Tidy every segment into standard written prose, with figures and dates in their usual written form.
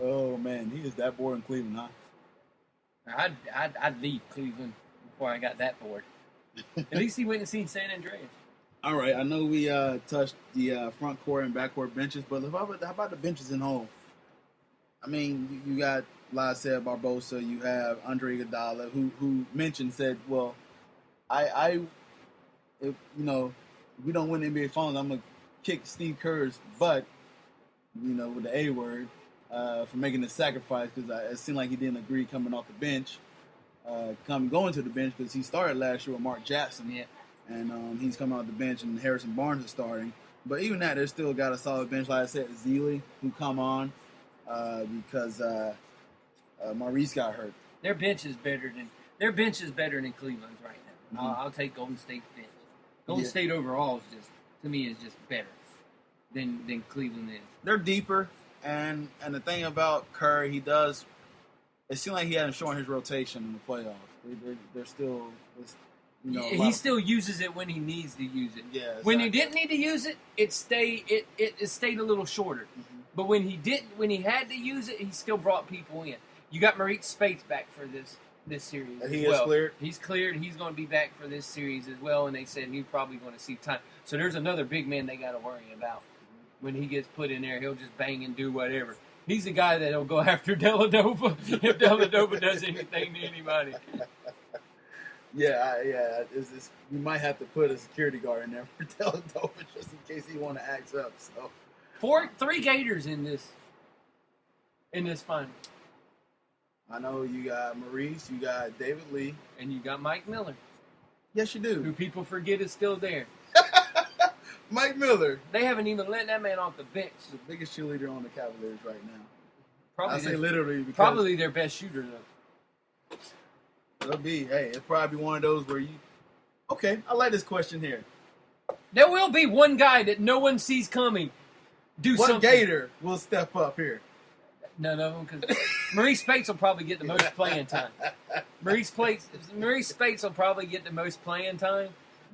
Oh, man. He is that bored in Cleveland, huh? I'd leave Cleveland before I got that bored. At least he went and seen San Andreas. All right. I know we touched the front court and backcourt benches, but how about the benches in home? I mean, you got Lysel Barbosa. You have Andre Iguodala, who said, well, if we don't win the NBA Finals, I'm going to kick Steve Kerr's butt, with the A word, for making the sacrifice, because it seemed like he didn't agree coming off the bench, going to the bench, because he started last year with Mark Jackson. Yeah. And he's coming off the bench, and Harrison Barnes is starting. But even that, they still got a solid bench. Like I said, Zealy, who come on because Maurice got hurt. Their bench is better than Cleveland's right now. Mm-hmm. I'll take Golden State's bench. Golden State overall is just better than Cleveland is. They're deeper, and the thing about Curry, it seemed like he hadn't shown his rotation in the playoffs. They're still. He still uses it when he needs to use it. Yeah, exactly. When he didn't need to use it, it stayed a little shorter. Mm-hmm. But when he had to use it, he still brought people in. You got Maurice Spates back for this series. He is cleared. He's cleared. He's going to be back for this series as well. And they said he's probably going to see time. So there's another big man they got to worry about. When he gets put in there, he'll just bang and do whatever. He's the guy that'll go after Dellavedova if Dellavedova does anything to anybody. Yeah. You might have to put a security guard in there for Dellavedova just in case he want to act up. So 3 Gators in this final. I know you got Maurice, you got David Lee, and you got Mike Miller. Yes, you do. Who people forget is still there. Mike Miller. They haven't even let that man off the bench. The biggest cheerleader on the Cavaliers right now. Probably their best shooter though. It'll be, it'll probably be one of those where okay, I like this question here. There will be one guy that no one sees coming. What Gator will step up here? None of them, because Maurice Spates will probably get the most playing time. Maurice Spates will probably get the most playing time.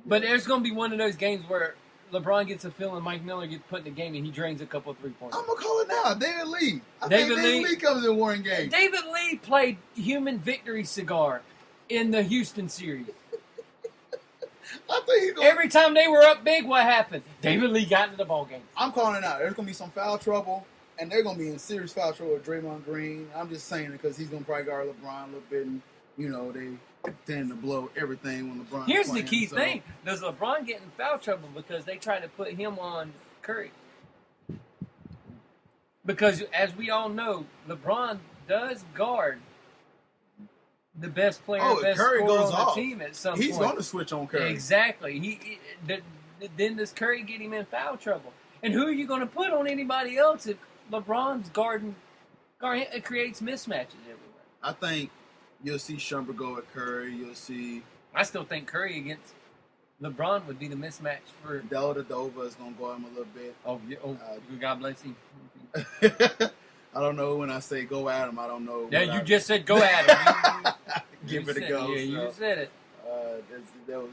But there's going to be one of those games where LeBron gets a feeling Mike Miller gets put in the game and he drains a couple of 3-pointers. I'm going to call it now. David Lee. David Lee comes in one game. David Lee played Human Victory Cigar in the Houston series. Every time they were up big, what happened? David Lee got into the ball game. I'm calling it out. There's going to be some foul trouble, and they're going to be in serious foul trouble with Draymond Green. I'm just saying it because he's going to probably guard LeBron a little bit, and, they tend to blow everything when LeBron. Here's the key thing. Does LeBron get in foul trouble because they try to put him on Curry? Because, as we all know, LeBron does guard the best player, best Curry scorer goes on off. the team at some point. He's going to switch on Curry. Exactly. Then does Curry get him in foul trouble? And who are you going to put on anybody else if LeBron's guarding? It creates mismatches everywhere. I think you'll see Shumpert go at Curry. You'll see. I still think Curry against LeBron would be the mismatch for. Dellavedova is going to go at him a little bit. God bless him. I don't know when I say go at him. I don't know. Yeah, you just said go at him. Give it a go. Yeah, you said it. They'll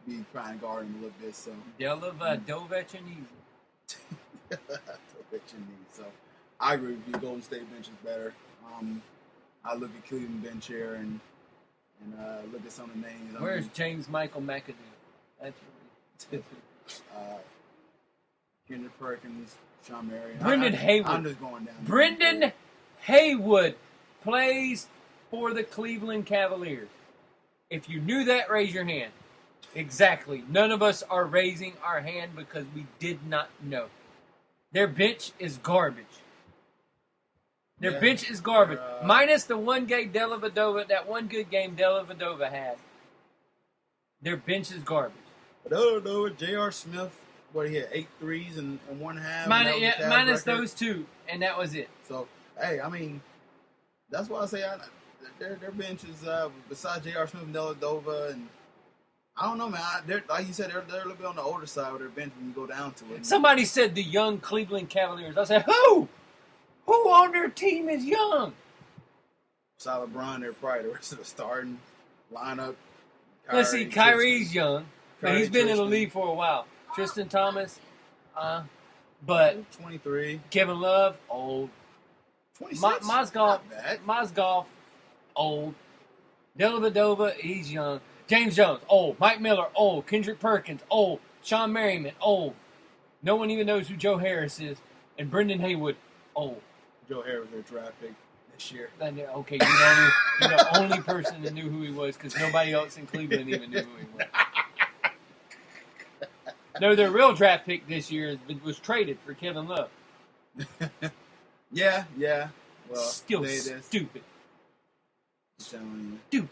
be trying to guard him a little bit. So Dellavedova. So I agree with you. Golden State bench is better. I look at Cleveland bench here and look at some of the names. Where's James Michael McAdoo? That's Kendrick Perkins, Sean Marion. Brendan Haywood. I'm just going down. Brendan Haywood plays for the Cleveland Cavaliers. If you knew that, raise your hand. Exactly. None of us are raising our hand because we did not know. Their bench is garbage. Their bench is garbage. Minus the one game that one good game Dellavedova had. Their bench is garbage. But I don't know. J.R. Smith, he had 8 threes and 1/2. Minus those 2, and that was it. So, hey, I mean, that's why I say their bench is, besides J.R. Smith and Dellavedova, and I don't know, man. Like you said, they're a little bit on the older side with their bench when you go down to it. Somebody said the young Cleveland Cavaliers. I said, who? Who on their team is young? Besides LeBron, they're probably the rest of the starting lineup. Let's see, Kyrie's young. Now, he's been in the league for a while. Tristan Thomas, but 23. Kevin Love, old. 26? Mozgov, Not bad. Mozgov, old. Dellavedova, he's young. James Jones, old. Mike Miller, old. Kendrick Perkins, old. Sean Merriman, old. No one even knows who Joe Harris is. And Brendan Haywood, old. Joe Harris, their draft pick this year. Okay, you're the only person that knew who he was because nobody else in Cleveland even knew who he was. No, their real draft pick this year was traded for Kevin Love. Yeah. Well, Still stupid. Stupid.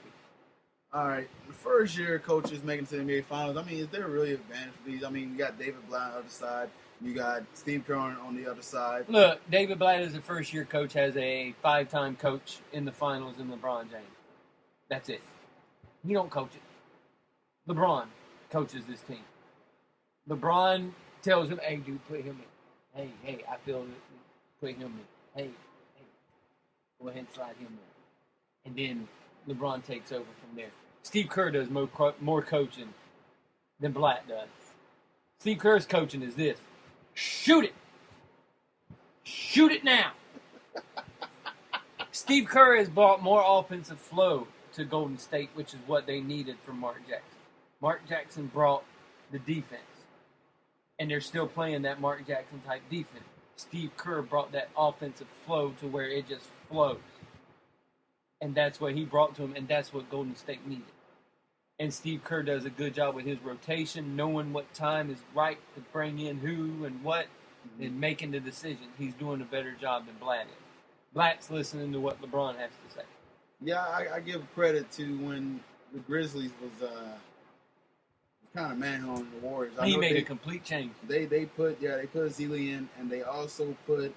All right, the first year coaches making it to the NBA Finals. I mean, is there really an advantage for these? I mean, you got David Blatt on the other side. You got Steve Kerr on the other side. Look, David Blatt as a first-year coach has a 5-time coach in the finals in LeBron James. That's it. He don't coach it. LeBron coaches this team. LeBron tells him, hey, dude, put him in. Hey, I feel it. Put him in. Hey, go ahead and slide him in. And then LeBron takes over from there. Steve Kerr does more coaching than Blatt does. Steve Kerr's coaching is this. Shoot it. Shoot it now. Steve Kerr has brought more offensive flow to Golden State, which is what they needed from Mark Jackson. Mark Jackson brought the defense. And they're still playing that Mark Jackson type defense. Steve Kerr brought that offensive flow to where it just flows. And that's what he brought to him, and that's what Golden State needed. And Steve Kerr does a good job with his rotation, knowing what time is right to bring in who and what, and making the decision. He's doing a better job than Blatt is. Blatt's listening to what LeBron has to say. Yeah, I give credit to when the Grizzlies was kind of manhandling the Warriors. He made a complete change. They put Zealy in, and they also put,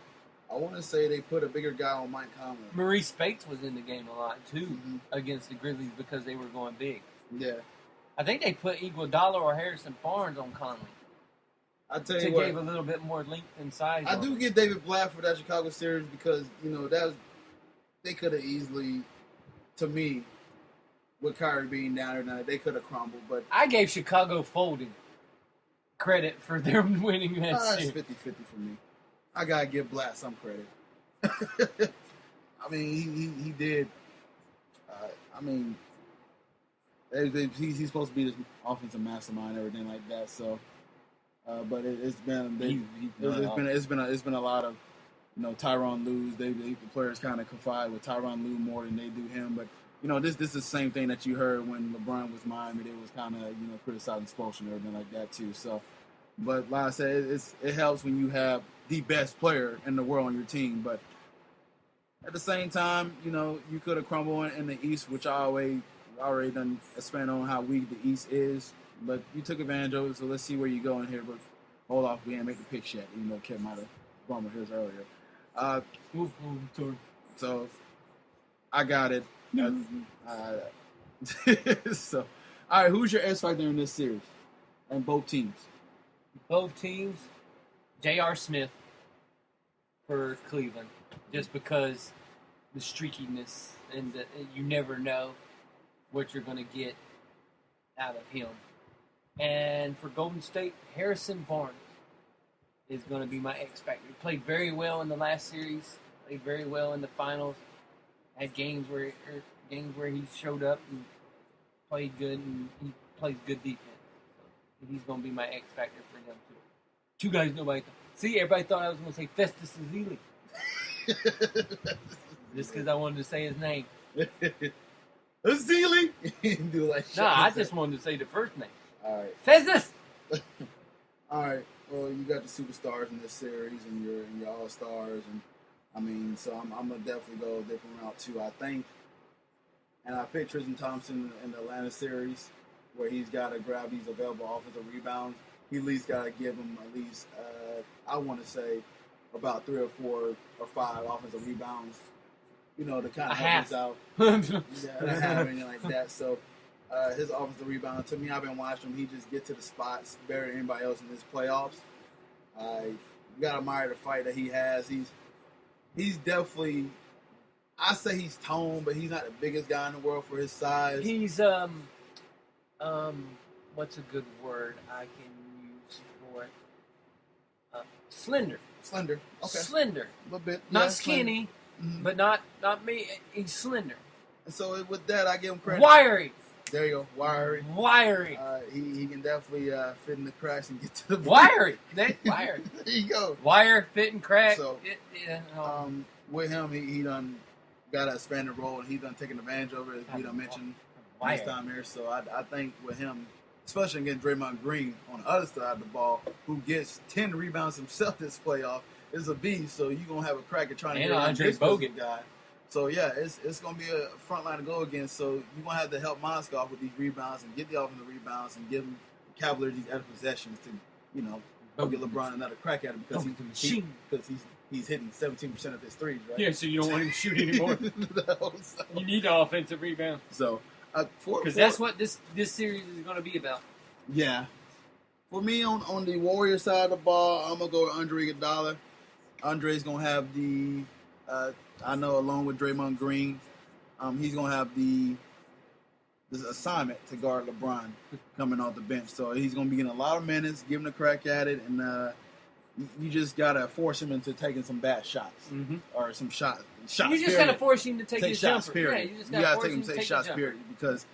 I want to say they put a bigger guy on Mike Conley. Maurice Spates was in the game a lot too against the Grizzlies because they were going big. Yeah, I think they put Iguodala or Harrison Barnes on Conley. I tell you what, gave a little bit more length and size. I do get David Blatt for that Chicago series because they could have easily, to me, with Kyrie being down there now, they could have crumbled. But I gave Chicago folding credit for their winning that series. That's 50-50 for me. I gotta give Blatt some credit. I mean, he did. I mean, he's supposed to be this offensive mastermind, and everything like that. So, but it's been a lot of Tyronn Lue. The players kind of confide with Tyronn Lue more than they do him. But this is the same thing that you heard when LeBron was Miami. They was kind of criticizing expulsion and everything like that too. So, but like I said, it helps when you have the best player in the world on your team. But at the same time, you could have crumbled in the East, which I already done expand on how weak the East is. But you took advantage of it, so let's see where you go in here. But hold off, we ain't make the picks yet, even though Kev might have gone with his earlier. So I got it. So, all right, who's your X factor in this series? And both teams. Both teams, J.R. Smith for Cleveland, just because the streakiness and you never know what you're going to get out of him. And for Golden State, Harrison Barnes is going to be my X factor. He played very well in the last series, played very well in the finals, had games where he showed up and played good, and he plays good defense. So he's going to be my X factor for them too. Two guys nobody thought. See, everybody thought I was going to say Festus Ezeli. Just because I wanted to say his name. Ezeli? I just wanted to say the first name. All right. Festus! All right. Well, you got the superstars in this series and your all-stars. And so I'm going to definitely go a different route too, I think. And I picked Tristan Thompson in the Atlanta series where he's got to grab these available offensive rebounds. He at least got to give him at least, I want to say, about 3 or 4 or 5 offensive rebounds, to kind of help us out. Anything like that. So his offensive rebound, to me, I've been watching him. He just get to the spots better than anybody else in his playoffs. You got to admire the fight that he has. He's definitely, I say he's toned, but he's not the biggest guy in the world for his size. He's, what's a good word I can use for it? Slender. Slender. Okay. Slender. A little bit. Not skinny. but not me. He's slender. And so with that, I give him credit. Wiry. There you go, wiry. Wiry. He can definitely fit in the cracks and get to the wiry. Wiry. There you go. Wire, fit, and crack. So, with him, he done got an expanded role, and he done taken advantage of it, as we done mentioned this time here. So I think with him, especially against Draymond Green on the other side of the ball, who gets 10 rebounds himself this playoff, is a beast. So you're going to have a crack at trying to get around this guy. So, yeah, it's going to be a front line to go against. So you're going to have to help Mozgov with these rebounds and get the offensive rebounds and give them Cavaliers these other possessions to, give LeBron another crack at him because he's hitting 17% of his threes, right? Yeah, so you don't want him to shoot anymore. You need the offensive rebound. So, because that's what this series is going to be about. Yeah. For me, on the Warriors side of the ball, I'm going to go with Andre Iguodala. Andre's going to have the... I know, along with Draymond Green, he's going to have this assignment to guard LeBron coming off the bench. So he's going to be getting a lot of minutes, giving a crack at it, and you just got to force him into taking some bad shots or some shots. You just got to force him to take his shots, jumper. period. Yeah, you got to take him to take shots, period, because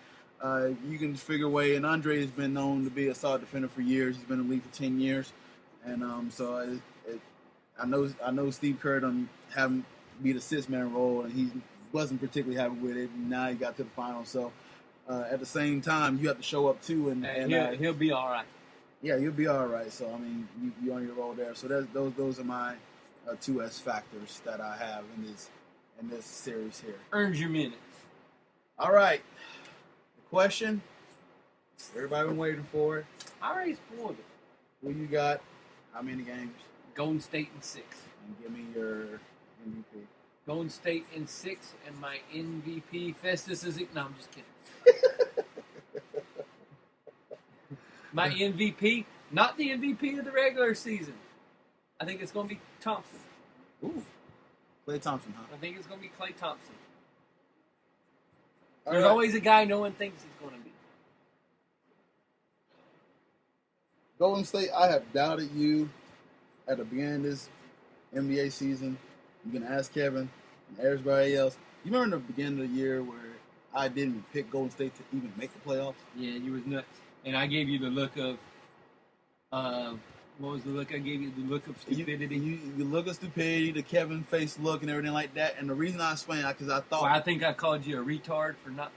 you can figure a way. And Andre has been known to be a solid defender for years. He's been in the league for 10 years. And so I know Steve Kerr done have him be the six-man role, and he wasn't particularly happy with it. And now he got to the finals. So at the same time, you have to show up too, and he'll be all right. Yeah, you'll be all right. So I mean, you on your role there. So those are my two S factors that I have in this series here. Earns your minutes. All right. The question. Everybody been waiting for it. I already spoiled it. Who you got? How many games? Golden State in 6. And give me your MVP. Golden State in 6, and my MVP, Festus is... No, I'm just kidding. My MVP, not the MVP of the regular season. I think it's going to be Thompson. Ooh. Klay Thompson, huh? I think it's going to be Klay Thompson. There's always a guy no one thinks he's going to be. Golden State, I have doubted you at the beginning of this NBA season. You can ask Kevin and everybody else. You remember in the beginning of the year where I didn't pick Golden State to even make the playoffs? Yeah, you was nuts. And I gave you the look of, what was the look I gave you? The look of stupidity. You look of stupidity, the Kevin face look and everything like that. And the reason I explained that because I thought... Well, I think I called you a retard for not...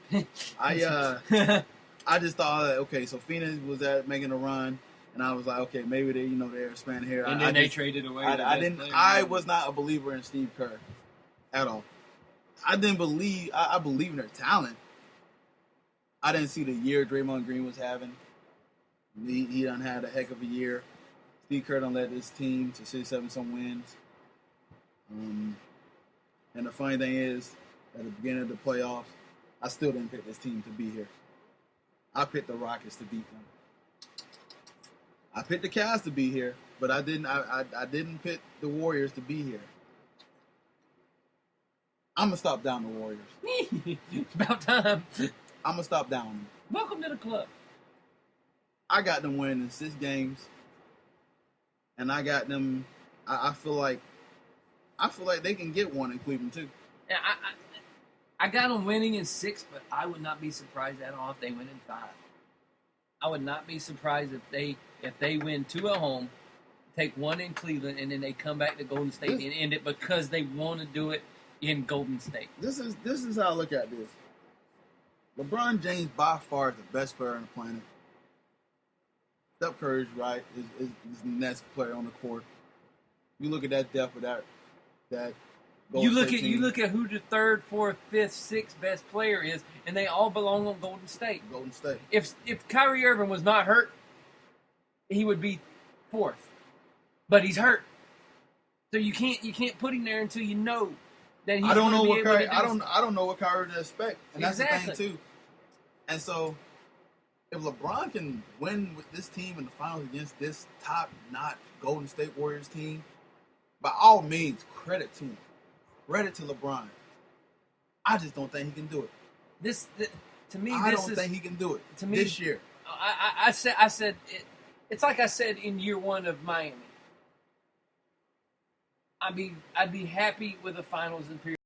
I just thought, okay, so Phoenix was making a run. And I was like, okay, maybe they're expanding here. And then they traded away. I was not a believer in Steve Kerr at all. I didn't believe. I believe in their talent. I didn't see the year Draymond Green was having. He done had a heck of a year. Steve Kerr done led this team to 6-7 some wins. And the funny thing is, at the beginning of the playoffs, I still didn't pick this team to be here. I picked the Rockets to beat them. I picked the Cavs to be here, but I didn't. I didn't pick the Warriors to be here. I'm gonna stop down the Warriors. It's about time. I'm gonna stop down them. Welcome to the club. I got them winning 6 games, and I got them. I feel like they can get one in Cleveland too. Yeah, I got them winning in 6, but I would not be surprised at all if they win in 5. I would not be surprised if they win 2 at home, take 1 in Cleveland, and then they come back to Golden State and end it because they want to do it in Golden State. This is how I look at this. LeBron James by far is the best player on the planet. Steph Curry's right is the next player on the court. You look at that depth of that Golden State team. You look at who the 3rd, 4th, 5th, 6th best player is, and they all belong on Golden State. Golden State. If Kyrie Irving was not hurt, he would be 4th. But he's hurt. So you can't put him there until you know that he's going to be able to do I don't know what Kyrie to expect. And that's exactly. the thing too. And so if LeBron can win with this team in the finals against this top-notch Golden State Warriors team, by all means, credit to him. Credit to LeBron. I just don't think he can do it. I don't think he can do it this year. I said it's like I said in year 1 of Miami. I'd be happy with a finals appearance.